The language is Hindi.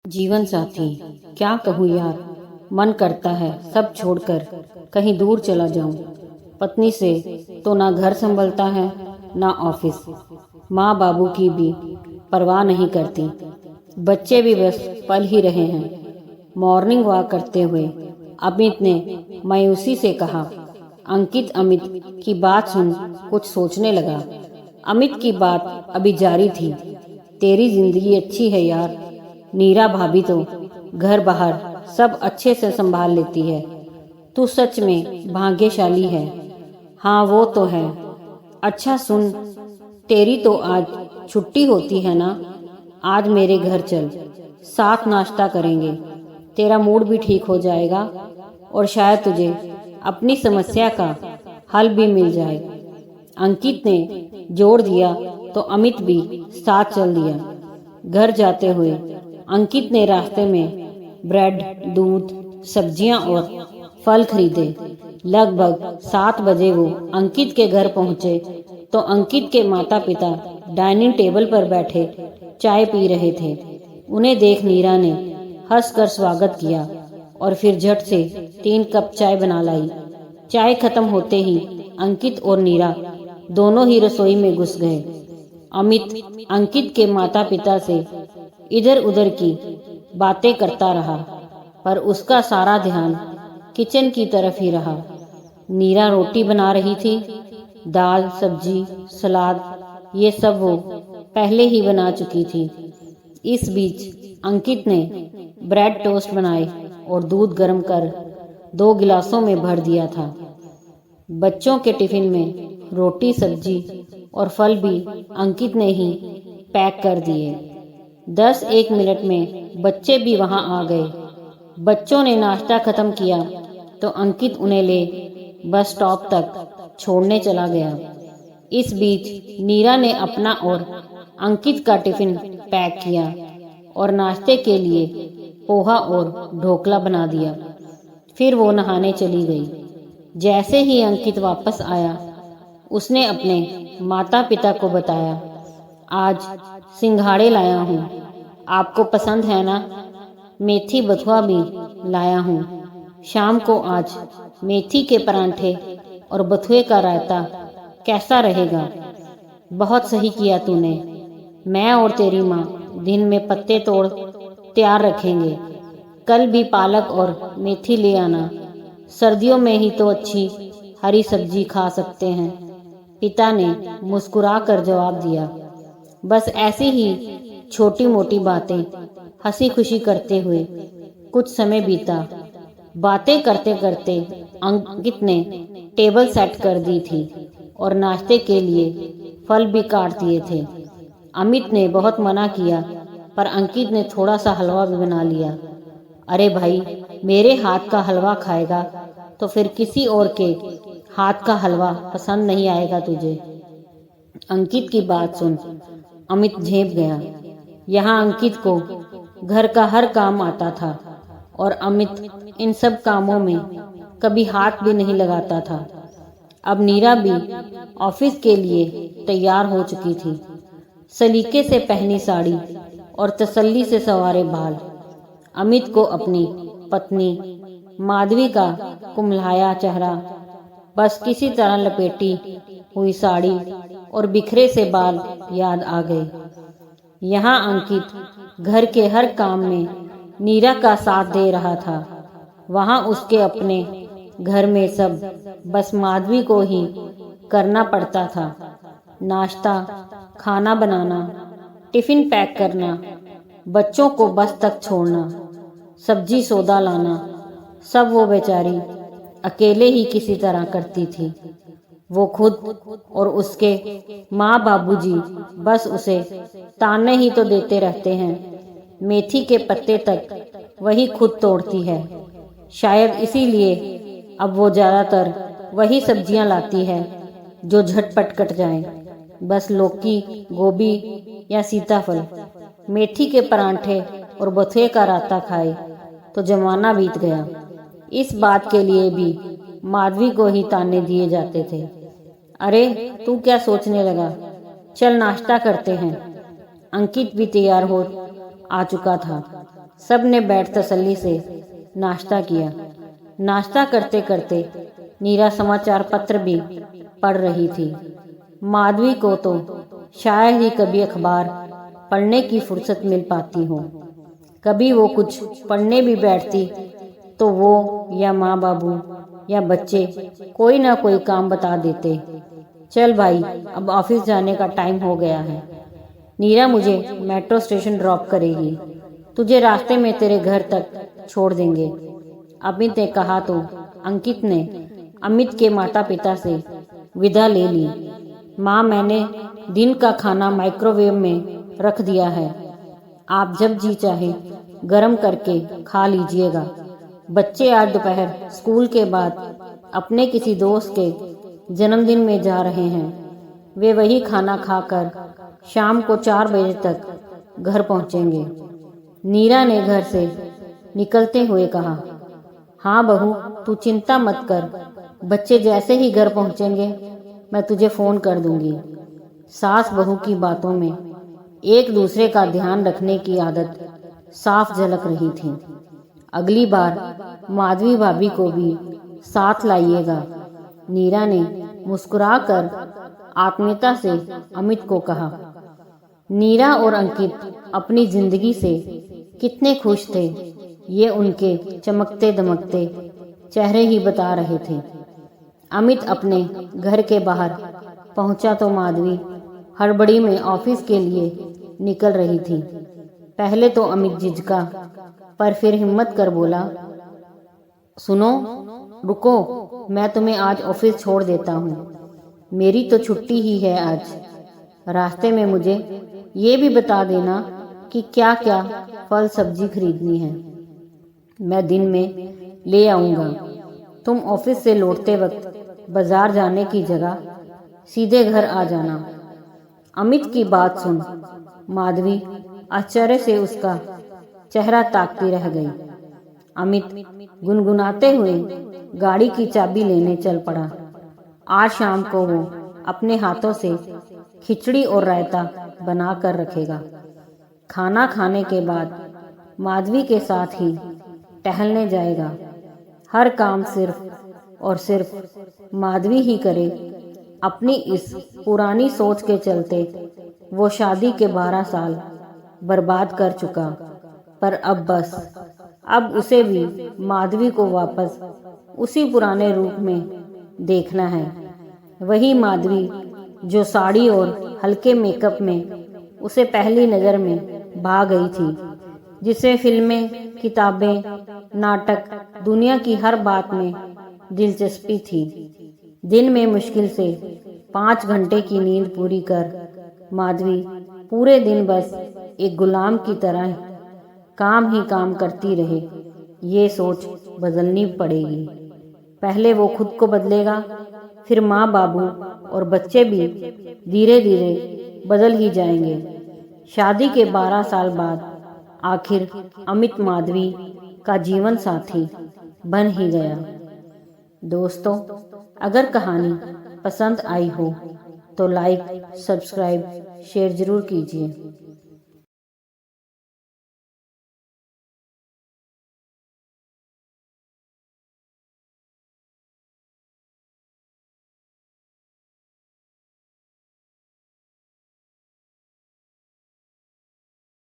जीवन साथी, क्या कहूँ यार। मन करता है सब छोड़कर कहीं दूर चला जाऊं। पत्नी से तो ना घर संभलता है ना ऑफिस। माँ बाबू की भी परवाह नहीं करती। बच्चे भी बस पल ही रहे हैं। मॉर्निंग वॉक करते हुए अमित ने मायूसी से कहा। अंकित अमित की बात सुन कुछ सोचने लगा। अमित की बात अभी जारी थी। तेरी जिंदगी अच्छी है यार। नीरा भाभी तो घर बाहर सब अच्छे से संभाल लेती है। तू सच में भाग्यशाली है। हाँ वो तो है। अच्छा सुन, तेरी तो आज छुट्टी होती है ना। आज मेरे घर चल, साथ नाश्ता करेंगे। तेरा मूड भी ठीक हो जाएगा और शायद तुझे अपनी समस्या का हल भी मिल जाए। अंकित ने जोड़ दिया तो अमित भी साथ चल दिया। घर जाते हुए अंकित ने रास्ते में ब्रेड, दूध, सब्जियां और फल खरीदे। लगभग 7 बजे वो अंकित के घर पहुंचे तो अंकित के माता पिता डाइनिंग टेबल पर बैठे चाय पी रहे थे। उन्हें देख नीरा ने हंसकर स्वागत किया और फिर झट से 3 कप चाय बना लाई। चाय खत्म होते ही अंकित और नीरा दोनों ही रसोई में घुस गए। अमित अंकित के माता पिता से इधर उधर की बातें करता रहा, पर उसका सारा ध्यान किचन की तरफ ही रहा। नीरा रोटी बना रही थी। दाल, सब्जी, सलाद ये सब वो पहले ही बना चुकी थी। इस बीच अंकित ने ब्रेड टोस्ट बनाए और दूध गर्म कर 2 गिलासों में भर दिया था। बच्चों के टिफिन में रोटी, सब्जी और फल भी अंकित ने ही पैक कर दिए। 10-1 मिनट में बच्चे भी वहां आ गए। बच्चों ने नाश्ता खत्म किया तो अंकित उन्हें ले बस स्टॉप तक छोड़ने चला गया। इस बीच नीरा ने अपना और अंकित का टिफिन पैक किया और नाश्ते के लिए पोहा और ढोकला बना दिया। फिर वो नहाने चली गई। जैसे ही अंकित वापस आया, उसने अपने माता पिता को बताया, आज सिंघाड़े लाया हूँ, आपको पसंद है ना। मेथी बथुआ भी लाया हूँ। शाम को आज मेथी के परांठे और बथुए का रायता कैसा रहेगा। बहुत सही किया तूने। मैं और तेरी माँ दिन में पत्ते तोड़ तैयार रखेंगे। कल भी पालक और मेथी ले आना। सर्दियों में ही तो अच्छी हरी सब्जी खा सकते हैं। पिता ने मुस्कुरा कर जवाब दिया। बस ऐसी ही छोटी मोटी बातें हंसी खुशी करते हुए कुछ समय बीता। बातें करते करते अंकित ने टेबल सेट कर दी थी और नाश्ते के लिए फल भी काट दिए थे। अमित ने बहुत मना किया, पर अंकित ने थोड़ा सा हलवा भी बना लिया। अरे भाई, मेरे हाथ का हलवा खाएगा तो फिर किसी और के हाथ का हलवा पसंद नहीं आएगा तुझे। अंकित की बात सुन अमित झेप गया। यहाँ अंकित को घर का हर काम आता था और अमित इन सब कामों में कभी हाथ भी नहीं लगाता था। अब नीरा भी ऑफिस के लिए तैयार हो चुकी थी। सलीके से पहनी साड़ी और तसल्ली से संवारे बाल। अमित को अपनी पत्नी माधवी का कुम्हलाया चेहरा, बस किसी तरह लपेटी हुई साड़ी और बिखरे से बाल याद आ गए। यहाँ अंकित घर के हर काम में नीरा का साथ दे रहा था। वहाँ उसके अपने घर में सब बस माधवी को ही करना पड़ता था। नाश्ता, खाना बनाना, टिफिन पैक करना, बच्चों को बस तक छोड़ना, सब्जी सौदा लाना, सब वो बेचारी अकेले ही किसी तरह करती थी। वो खुद और उसके माँ बाबूजी बस उसे ताने ही तो देते रहते हैं। मेथी के पत्ते तक वही खुद तोड़ती है। शायद इसीलिए अब वो ज्यादातर वही सब्जियां लाती है जो झटपट कट जाएं। बस लौकी, गोभी या सीताफल। मेथी के परांठे और बथुए का रायता खाए तो जमाना बीत गया। इस बात के लिए भी माधवी को ही ताने दिए जाते थे। अरे तू क्या सोचने लगा, चल नाश्ता करते हैं। अंकित भी तैयार हो आ चुका था। सब ने बैठ तसल्ली से नाश्ता किया। नाश्ता करते करते नीरा समाचार पत्र भी पढ़ रही थी। माधवी को तो शायद ही कभी अखबार पढ़ने की फुर्सत मिल पाती हो। कभी वो कुछ पढ़ने भी बैठती तो वो या माँ बाबू या बच्चे कोई ना कोई काम बता देते। चल भाई, अब ऑफिस जाने का टाइम हो गया है। नीरा मुझे मेट्रो स्टेशन ड्रॉप करेगी, तुझे रास्ते में तेरे घर तक छोड़ देंगे। अमित ने कहा तो अंकित ने अमित के माता पिता से विदा ले ली। माँ, मैंने दिन का खाना माइक्रोवेव में रख दिया है, आप जब जी चाहे गरम करके खा लीजिएगा। बच्चे आज दोपहर स्कूल के बाद अपने किसी दोस्त के जन्मदिन में जा रहे हैं। वे वही खाना खाकर शाम को 4 बजे तक घर पहुंचेंगे। नीरा ने घर से निकलते हुए कहा, हाँ बहू, तू चिंता मत कर, बच्चे जैसे ही घर पहुंचेंगे मैं तुझे फोन कर दूंगी। सास बहू की बातों में एक दूसरे का ध्यान रखने की आदत साफ झलक रही थी। अगली बार माधवी भाभी को भी साथ लाइएगा, नीरा ने मुस्कुराकर आत्मीयता से अमित को कहा। नीरा और अंकित अपनी जिंदगी से कितने खुश थे, ये उनके चमकते दमकते चेहरे ही बता रहे थे। अमित अपने घर के बाहर पहुंचा तो माधवी हड़बड़ी में ऑफिस के लिए निकल रही थी। पहले तो अमित झिझका, पर फिर हिम्मत कर बोला, सुनो, रुको, मैं तुम्हें आज ऑफिस छोड़ देता हूँ। मेरी तो छुट्टी ही है आज। रास्ते में मुझे ये भी बता देना कि क्या क्या फल सब्जी खरीदनी है, मैं दिन में ले आऊँगा। तुम ऑफिस से लौटते वक्त बाजार जाने की जगह सीधे घर आ जाना। अमित की बात सुन माधवी आश्चर्य से उसका चेहरा ताकती रह गई। अमित गुनगुनाते हुए गाड़ी की चाबी लेने चल पड़ा। आज शाम को वो अपने हाथों से खिचड़ी और रायता बना कर रखेगा। खाना खाने के बाद माधवी के साथ ही टहलने जाएगा। हर काम सिर्फ और सिर्फ माधवी ही करे। अपनी इस पुरानी सोच के चलते वो शादी के 12 साल बर्बाद कर चुका, पर अब बस अब उसे भी माधवी को वापस उसी पुराने रूप में देखना है। वही माधवी जो साड़ी और हल्के मेकअप में उसे पहली नज़र में भा गई थी, जिसे फिल्में, किताबें, नाटक, दुनिया की हर बात में दिलचस्पी थी। दिन में मुश्किल से 5 घंटे की नींद पूरी कर माधवी पूरे दिन बस एक गुलाम की तरह काम ही काम करती रहे। ये सोच बदलनी पड़ेगी। पहले वो खुद को बदलेगा, फिर माँ बाबू और बच्चे भी धीरे धीरे बदल ही जाएंगे। शादी के 12 साल बाद आखिर अमित माधवी का जीवन साथी बन ही गया। दोस्तों, अगर कहानी पसंद आई हो तो लाइक, सब्सक्राइब, शेयर जरूर कीजिए।